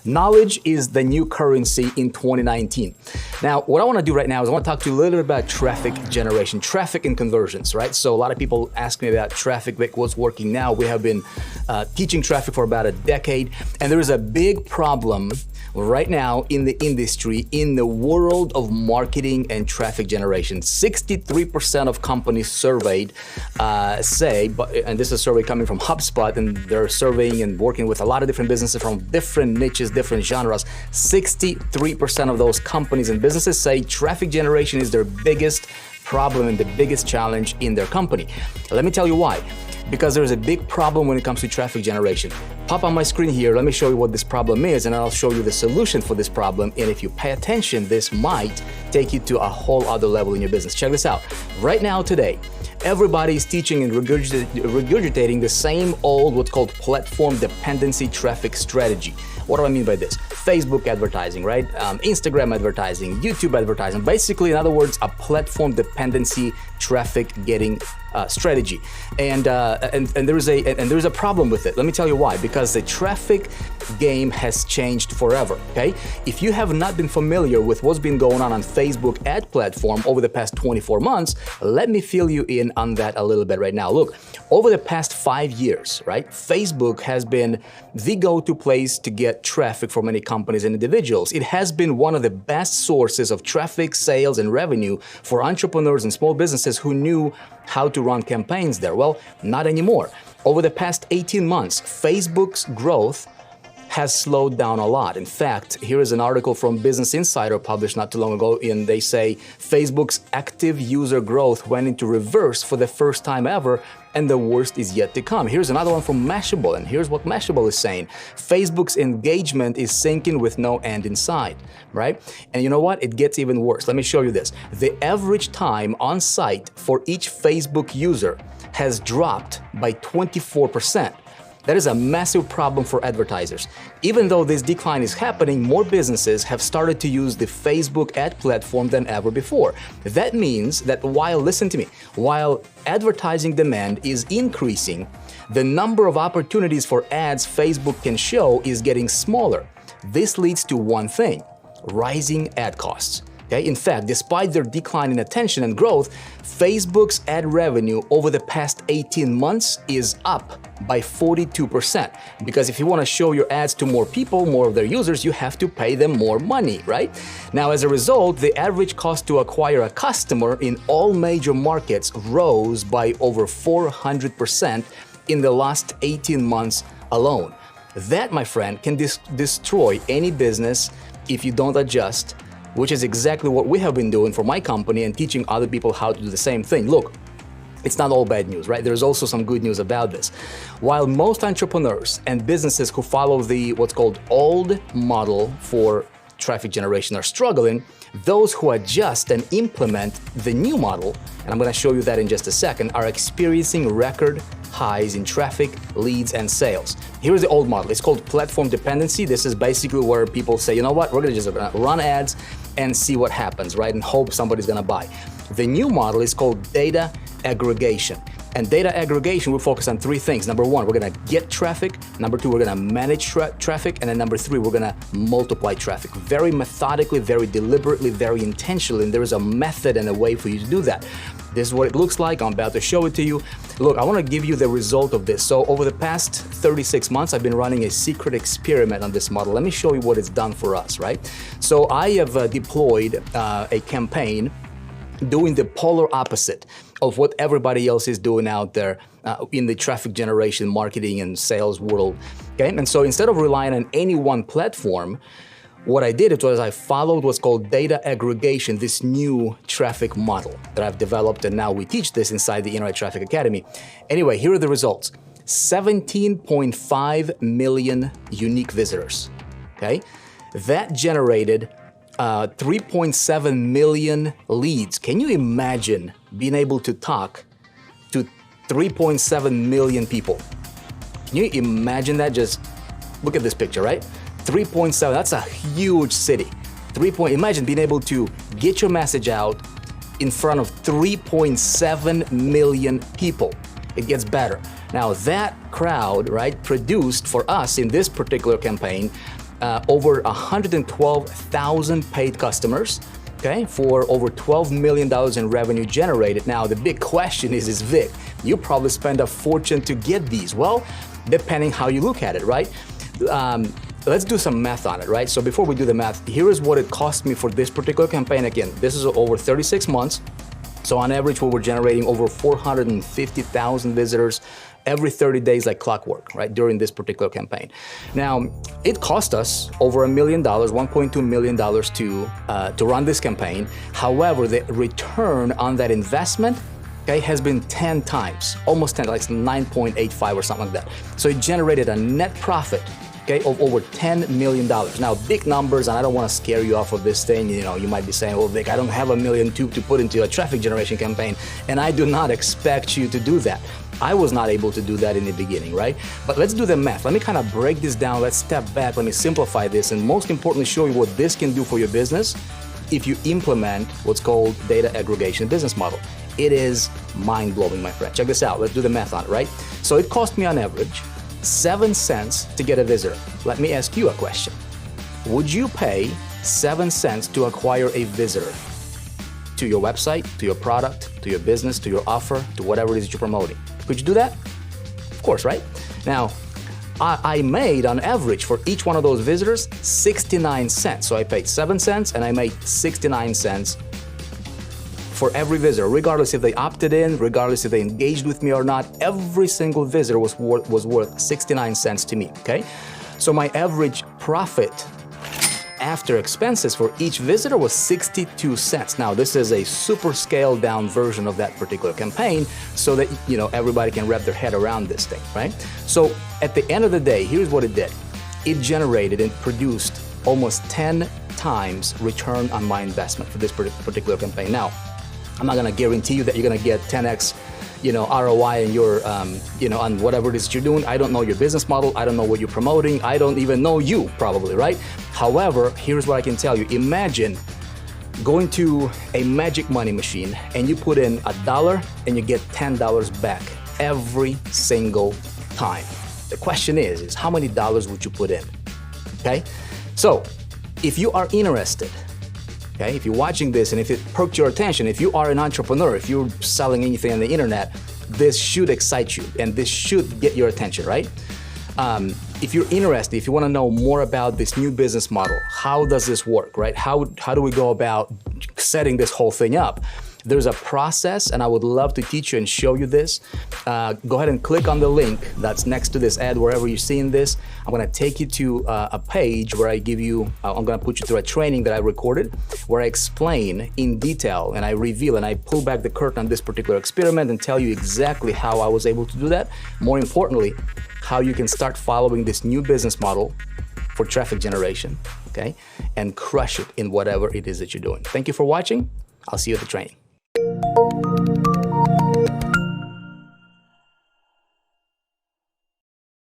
Knowledge is the new currency in 2019. Now, what I want to do right now is I want to talk to you a little bit about traffic generation, traffic and conversions, right? So a lot of people ask me about traffic, like what's working now. We have been teaching traffic for about a decade, and there is a big problem right now in the industry, in the world of marketing and traffic generation. 63% of companies surveyed say, and this is a survey coming from HubSpot, and they're surveying and working with a lot of different businesses from different niches, different genres. 63% of those companies and businesses say traffic generation is their biggest problem and the biggest challenge in their company. Let me tell you why. Because there's a big problem when it comes to traffic generation. Pop on my screen here, let me show you what this problem is, and I'll show you the solution for this problem. And if you pay attention, this might take you to a whole other level in your business. Check this out. Right now, today, everybody is teaching and regurgitating the same old, what's called platform dependency traffic strategy. What do I mean by this? Facebook advertising, right? Instagram advertising, YouTube advertising. Basically, in other words, a platform dependency traffic getting strategy. And there is a problem with it. Let me tell you why. Because the traffic game has changed forever. Okay? If you have not been familiar with what's been going on Facebook ad platform over the past 24 months, let me fill you in on that a little bit right now. Look, over the past 5 years, right? Facebook has been the go-to place to get traffic for many companies and individuals. It has been one of the best sources of traffic, sales, and revenue for entrepreneurs and small businesses who knew how to run campaigns there. Well, not anymore. Over the past 18 months, Facebook's growth has slowed down a lot. In fact, here is an article from Business Insider published not too long ago, and they say Facebook's active user growth went into reverse for the first time ever, and the worst is yet to come. Here's another one from Mashable, and here's what Mashable is saying. Facebook's engagement is sinking with no end in sight, right? And you know what? It gets even worse. Let me show you this. The average time on site for each Facebook user has dropped by 24%. That is a massive problem for advertisers. Even though this decline is happening, more businesses have started to use the Facebook ad platform than ever before. That means that listen to me, while advertising demand is increasing, the number of opportunities for ads Facebook can show is getting smaller. This leads to one thing: rising ad costs. Okay? In fact, despite their decline in attention and growth, Facebook's ad revenue over the past 18 months is up by 42%. Because if you want to show your ads to more people, more of their users, you have to pay them more money, right? Now, as a result, the average cost to acquire a customer in all major markets rose by over 400% in the last 18 months alone. That, my friend, can destroy any business if you don't adjust, which is exactly what we have been doing for my company and teaching other people how to do the same thing. Look, it's not all bad news, right? There's also some good news about this. While most entrepreneurs and businesses who follow the what's called old model for traffic generation are struggling, those who adjust and implement the new model, and I'm going to show you that in just a second, are experiencing record highs in traffic, leads, and sales. Here's the old model. It's called platform dependency. This is basically where people say, you know what, we're going to just run ads and see what happens, right? And hope somebody's going to buy. The new model is called data aggregation. And data aggregation will focus on three things. Number one, we're going to get traffic. Number two, we're going to manage traffic. And then number three, we're going to multiply traffic. Very methodically, very deliberately, very intentionally. And there is a method and a way for you to do that. This is what it looks like. I'm about to show it to you. Look, I want to give you the result of this. So over the past 36 months, I've been running a secret experiment on this model. Let me show you what it's done for us, right? So I have deployed a campaign doing the polar opposite of what everybody else is doing out there in the traffic generation, marketing, and sales world. Okay, and so instead of relying on any one platform, what I did was I followed what's called data aggregation, this new traffic model that I've developed, and now we teach this inside the Internet Traffic Academy. Anyway, here are the results. 17.5 million unique visitors. Okay, that generated 3.7 million leads. Can you imagine being able to talk to 3.7 million people? Can you imagine that? Just look at this picture, right? 3.7, that's a huge city. Imagine being able to get your message out in front of 3.7 million people. It gets better. Now that crowd, right, produced for us in this particular campaign over 112,000 paid customers, okay, for over $12 million in revenue generated. Now, the big question is Vic, you probably spend a fortune to get these. Well, depending how you look at it, right? Let's do some math on it, right? So before we do the math, here is what it cost me for this particular campaign. Again, this is over 36 months. So on average, we were generating over 450,000 visitors every 30 days like clockwork, right, during this particular campaign. Now, it cost us over $1 million, $1.2 million to run this campaign. However, the return on that investment, okay, has been 10 times, almost 10, like 9.85 or something like that. So it generated a net profit, okay, of over $10 million. Now, big numbers, and I don't want to scare you off of this thing. You know, you might be saying, well, Vic, I don't have $1 million to put into a traffic generation campaign, and I do not expect you to do that. I was not able to do that in the beginning, right? But let's do the math. Let me kind of break this down. Let's step back. Let me simplify this, and most importantly, show you what this can do for your business if you implement what's called data aggregation business model. It is mind-blowing, my friend. Check this out. Let's do the math on it, right? So it cost me on average 7 cents to get a visitor. Let me ask you a question. Would you pay 7 cents to acquire a visitor to your website, to your product, to your business, to your offer, to whatever it is that you're promoting? Could you do that? Of course, right? Now, I made on average for each one of those visitors 69 cents. So I paid 7 cents and I made 69 cents for every visitor, regardless if they opted in, regardless if they engaged with me or not. Every single visitor was worth 69 cents to me, okay? So my average profit after expenses for each visitor was 62 cents. Now, this is a super scaled down version of that particular campaign so that, you know, everybody can wrap their head around this thing, right? So at the end of the day, here's what it did. It generated and produced almost 10 times return on my investment for this particular campaign. Now, I'm not gonna guarantee you that you're gonna get 10x, you know, ROI in your, you know, on whatever it is that you're doing. I don't know your business model. I don't know what you're promoting. I don't even know you, probably, right? However, here's what I can tell you. Imagine going to a magic money machine and you put in $1 and you get $10 back every single time. The question is how many dollars would you put in? Okay? So, if you are interested, okay, if you're watching this and if it perked your attention, if you are an entrepreneur, if you're selling anything on the internet, this should excite you and this should get your attention, right? If you're interested, if you want to know more about this new business model, how does this work, right? How do we go about setting this whole thing up? There's a process, and I would love to teach you and show you this. Go ahead and click on the link that's next to this ad, wherever you're seeing this. I'm gonna take you to a page where I give you, I'm gonna put you through a training that I recorded, where I explain in detail, and I reveal, and I pull back the curtain on this particular experiment and tell you exactly how I was able to do that. More importantly, how you can start following this new business model for traffic generation, okay? And crush it in whatever it is that you're doing. Thank you for watching. I'll see you at the training.